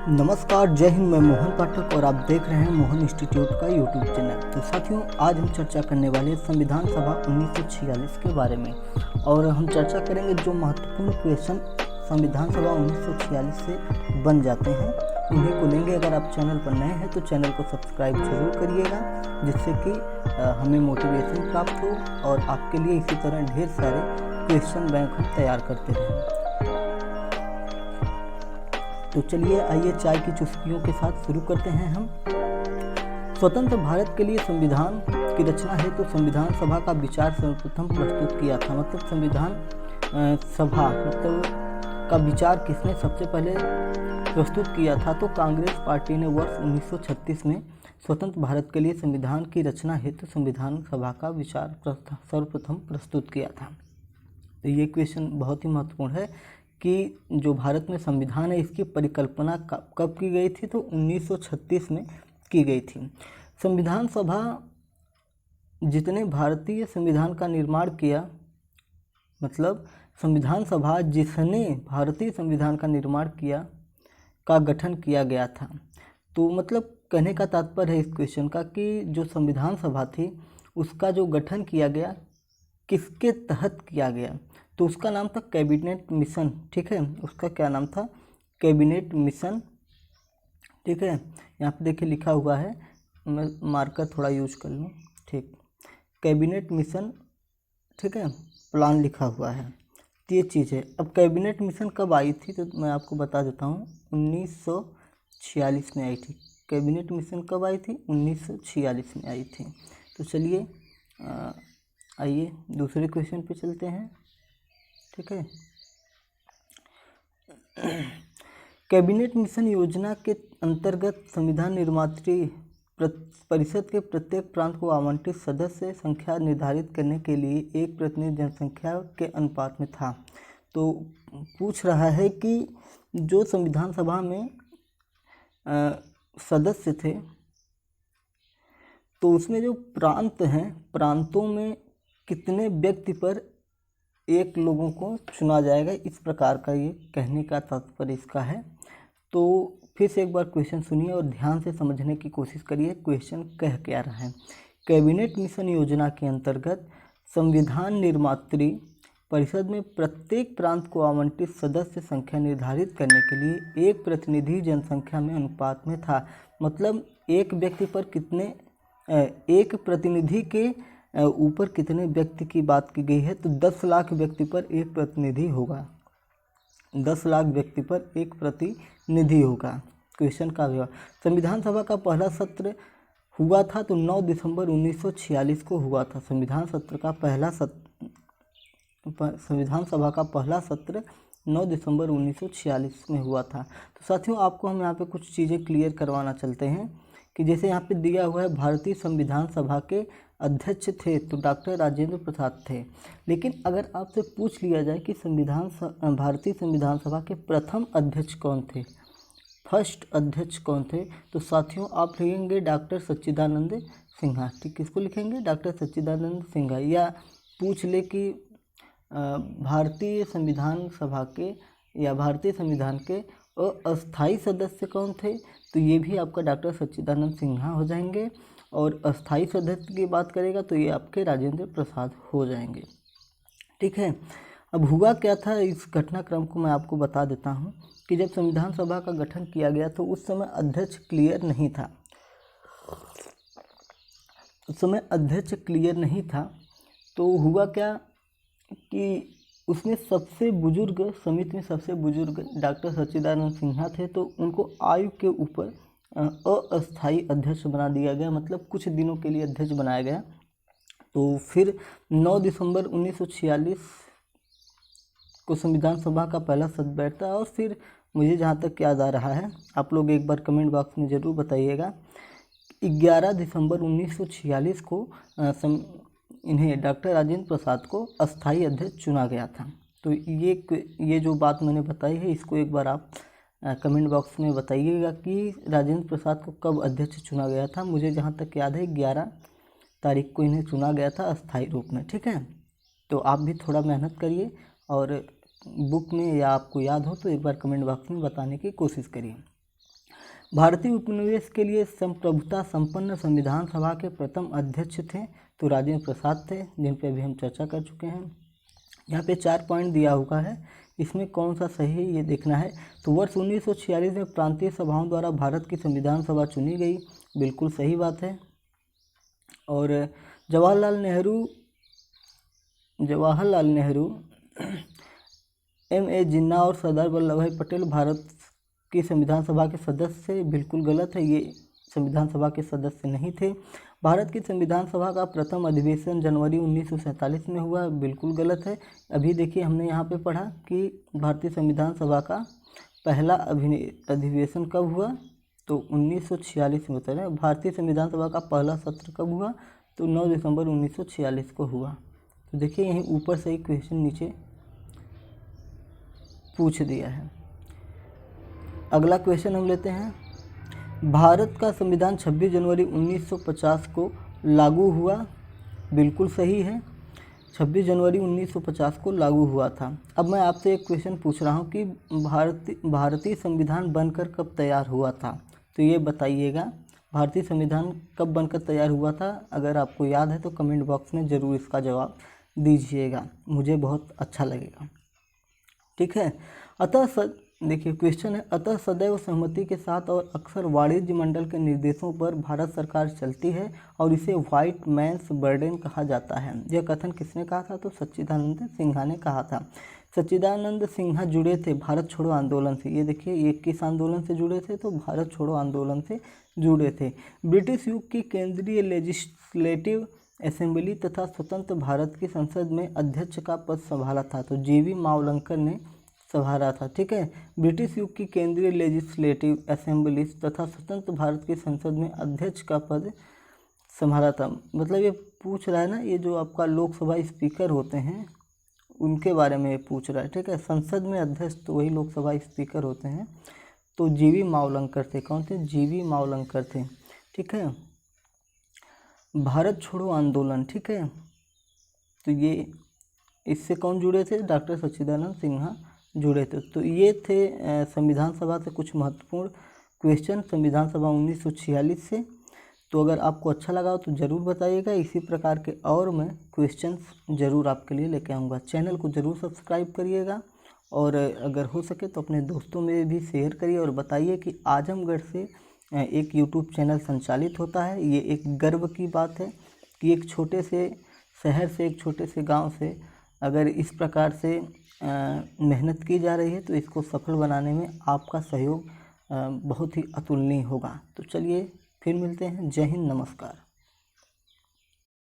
नमस्कार, जय हिंद। मैं मोहन पाठक और आप देख रहे हैं मोहन इंस्टीट्यूट का यूट्यूब चैनल। तो साथियों, आज हम चर्चा करने वाले हैं संविधान सभा 1946 के बारे में और हम चर्चा करेंगे जो महत्वपूर्ण क्वेश्चन संविधान सभा 1946 से बन जाते हैं उन्हीं को लेंगे। अगर आप चैनल पर नए हैं तो चैनल को सब्सक्राइब जरूर करिएगा, जिससे कि हमें मोटिवेशन प्राप्त हो और आपके लिए इसी तरह ढेर सारे क्वेश्चन बैंक हम तैयार करते रहें। तो चलिए आइए चाय की चुस्कियों के साथ शुरू करते हैं हम। स्वतंत्र भारत के लिए संविधान की रचना है तो संविधान सभा का विचार सर्वप्रथम प्रस्तुत किया था। मतलब संविधान सभा का विचार किसने सबसे पहले प्रस्तुत किया था? तो कांग्रेस पार्टी ने वर्ष 1936 में स्वतंत्र भारत के लिए संविधान की रचना हेतु संविधान सभा का विचार सर्वप्रथम प्रस्तुत किया था। तो ये क्वेश्चन बहुत ही महत्वपूर्ण है कि जो भारत में संविधान है इसकी परिकल्पना कब की गई थी? तो 1936 में की गई थी। संविधान सभा जितने भारतीय संविधान का निर्माण किया, मतलब संविधान सभा जिसने भारतीय संविधान का निर्माण किया का गठन किया गया था। तो मतलब कहने का तात्पर्य है इस क्वेश्चन का कि जो संविधान सभा थी उसका जो गठन किया गया किसके तहत किया गया? तो उसका नाम था कैबिनेट मिशन। ठीक है, उसका क्या नाम था? Cabinet mission. ठीक है, यहाँ पे देखिए लिखा हुआ है, मैं मार्कर थोड़ा यूज कर लूँ। ठीक, कैबिनेट मिशन, ठीक है, प्लान लिखा हुआ है। तो ये चीज़ है। अब कैबिनेट मिशन कब आई थी? तो मैं आपको बता देता हूँ, 1946 में आई थी। कैबिनेट मिशन कब आई थी? 1946 में आई थी। तो चलिए आइए दूसरे क्वेश्चन पे चलते हैं। ठीक है, कैबिनेट मिशन योजना के अंतर्गत संविधान निर्मात्री परिषद के प्रत्येक प्रांत को आवंटित सदस्य संख्या निर्धारित करने के लिए एक प्रतिनिधि जनसंख्या के अनुपात में था। तो पूछ रहा है कि जो संविधान सभा में सदस्य थे तो उसमें जो प्रांत हैं, प्रांतों में कितने व्यक्ति पर एक लोगों को चुना जाएगा, इस प्रकार का ये कहने का तात्पर्य इसका है। तो फिर से एक बार क्वेश्चन सुनिए और ध्यान से समझने की कोशिश करिए क्वेश्चन कह क्या रहा है। कैबिनेट मिशन योजना के अंतर्गत संविधान निर्मात्री परिषद में प्रत्येक प्रांत को आवंटित सदस्य संख्या निर्धारित करने के लिए एक प्रतिनिधि जनसंख्या में अनुपात में था। मतलब एक व्यक्ति पर कितने, एक प्रतिनिधि के ऊपर कितने व्यक्ति की बात की गई है? तो 10 लाख व्यक्ति पर एक प्रतिनिधि होगा। 10 लाख व्यक्ति पर एक प्रतिनिधि होगा। क्वेश्चन का जवाब, संविधान सभा का पहला सत्र हुआ था तो 9 दिसंबर 1946 को हुआ था। संविधान सभा का पहला सत्र 9 दिसंबर 1946 में हुआ था। तो साथियों, आपको हम यहाँ पे कुछ चीज़ें क्लियर करवाना चलते हैं कि जैसे यहाँ पे दिया हुआ है भारतीय संविधान सभा के अध्यक्ष थे तो डॉक्टर राजेंद्र प्रसाद थे। लेकिन अगर आपसे पूछ लिया जाए कि भारतीय संविधान सभा के प्रथम अध्यक्ष कौन थे, फर्स्ट अध्यक्ष कौन थे, तो साथियों आप लिखेंगे डॉक्टर सच्चिदानंद सिन्हा। ठीक, किसको लिखेंगे? डॉक्टर सच्चिदानंद सिन्हा। या पूछ ले कि भारतीय संविधान सभा के या भारतीय संविधान के अस्थाई सदस्य कौन थे, तो ये भी आपका डॉक्टर सच्चिदानंद सिन्हा हो जाएंगे। और अस्थाई सदस्य की बात करेगा तो ये आपके राजेंद्र प्रसाद हो जाएंगे। ठीक है, अब हुआ क्या था, इस घटनाक्रम को मैं आपको बता देता हूँ कि जब संविधान सभा का गठन किया गया तो उस समय अध्यक्ष क्लियर नहीं था। उस समय अध्यक्ष क्लियर नहीं था तो हुआ क्या कि उसमें सबसे बुजुर्ग, समिति में सबसे बुजुर्ग डॉक्टर सच्चिदानंद सिन्हा थे। तो उनको आयु के ऊपर अस्थाई अध्यक्ष बना दिया गया, मतलब कुछ दिनों के लिए अध्यक्ष बनाया गया। तो फिर 9 दिसंबर 1946 को संविधान सभा का पहला सत्र बैठता है और फिर मुझे जहाँ तक याद आ रहा है, आप लोग एक बार कमेंट बॉक्स में ज़रूर बताइएगा, 11 दिसंबर 1946 को इन्हें डॉक्टर राजेंद्र प्रसाद को अस्थाई अध्यक्ष चुना गया था। तो ये जो बात मैंने बताई है इसको एक बार आप कमेंट बॉक्स में बताइएगा कि राजेंद्र प्रसाद को कब अध्यक्ष चुना गया था। मुझे जहाँ तक याद है 11 तारीख को इन्हें चुना गया था अस्थाई रूप में। ठीक है, तो आप भी थोड़ा मेहनत करिए और बुक में या आपको याद हो तो एक बार कमेंट बॉक्स में बताने की कोशिश करिए। भारतीय उपनिवेश के लिए संप्रभुता संपन्न संविधान सभा के प्रथम अध्यक्ष थे तो राजेंद्र प्रसाद थे, जिन पे अभी हम चर्चा कर चुके हैं। यहाँ पे 4 पॉइंट दिया हुआ है, इसमें कौन सा सही है ये देखना है। तो वर्ष 1946 में प्रांतीय सभाओं द्वारा भारत की संविधान सभा चुनी गई, बिल्कुल सही बात है। और जवाहरलाल नेहरू M.A. जिन्ना और सरदार वल्लभ भाई पटेल भारत की संविधान सभा के सदस्य, बिल्कुल गलत है, ये संविधान सभा के सदस्य नहीं थे। भारत की संविधान सभा का प्रथम अधिवेशन जनवरी 1947 में हुआ, बिल्कुल गलत है। अभी देखिए हमने यहाँ पे पढ़ा कि भारतीय संविधान सभा का पहला अधिवेशन कब हुआ, तो 1946 में बता रहे हैं। भारतीय संविधान सभा का पहला सत्र कब हुआ, तो 9 दिसंबर 1946 को हुआ। तो देखिए यहीं ऊपर से ही क्वेश्चन नीचे पूछ दिया है। अगला क्वेश्चन हम लेते हैं। भारत का संविधान 26 जनवरी 1950 को लागू हुआ, बिल्कुल सही है, 26 जनवरी 1950 को लागू हुआ था। अब मैं आपसे एक क्वेश्चन पूछ रहा हूँ कि भारतीय संविधान बनकर कब तैयार हुआ था, तो ये बताइएगा भारतीय संविधान कब बनकर तैयार हुआ था। अगर आपको याद है तो कमेंट बॉक्स में ज़रूर इसका जवाब दीजिएगा, मुझे बहुत अच्छा लगेगा। ठीक है। देखिए क्वेश्चन है, अतः सदैव सहमति के साथ और अक्सर वाणिज्य मंडल के निर्देशों पर भारत सरकार चलती है और इसे व्हाइट मैन्स बर्डन कहा जाता है। यह कथन किसने कहा था, तो सच्चिदानंद सिन्हा ने कहा था। सच्चिदानंद सिन्हा जुड़े थे भारत छोड़ो आंदोलन से, ये देखिए ये किस आंदोलन से जुड़े थे, तो भारत छोड़ो आंदोलन से जुड़े थे। ब्रिटिश युग की केंद्रीय लेजिस्लेटिव असेंबली तथा स्वतंत्र भारत की संसद में अध्यक्ष का पद संभाला था, तो जीवी मावलंकर ने संभाला था। ठीक है। ब्रिटिश युग की केंद्रीय लेजिस्लेटिव असेंबली तथा स्वतंत्र भारत की संसद में अध्यक्ष का पद संभाला था। मतलब ये पूछ रहा है ना, ये जो आपका लोकसभा स्पीकर होते हैं उनके बारे में ये पूछ रहा है। ठीक है। संसद में अध्यक्ष तो वही लोकसभा स्पीकर होते हैं, तो जीवी मावलंकर थे। कौन थे, जीवी मावलंकर थे। ठीक है। भारत छोड़ो आंदोलन, ठीक है, तो ये इससे कौन जुड़े थे, डॉक्टर सच्चिदानंद सिन्हा जुड़े थे। तो ये थे संविधान सभा से कुछ महत्वपूर्ण क्वेश्चन संविधान सभा 1946 से। तो अगर आपको अच्छा लगा तो ज़रूर बताइएगा, इसी प्रकार के और मैं क्वेश्चंस ज़रूर आपके लिए लेके आऊँगा। चैनल को ज़रूर सब्सक्राइब करिएगा और अगर हो सके तो अपने दोस्तों में भी शेयर करिए और बताइए कि आजमगढ़ से एक यूट्यूब चैनल संचालित होता है। ये एक गर्व की बात है कि एक छोटे से शहर से, एक छोटे से गांव से अगर इस प्रकार से मेहनत की जा रही है तो इसको सफल बनाने में आपका सहयोग बहुत ही अतुलनीय होगा। तो चलिए फिर मिलते हैं। जय हिंद, नमस्कार।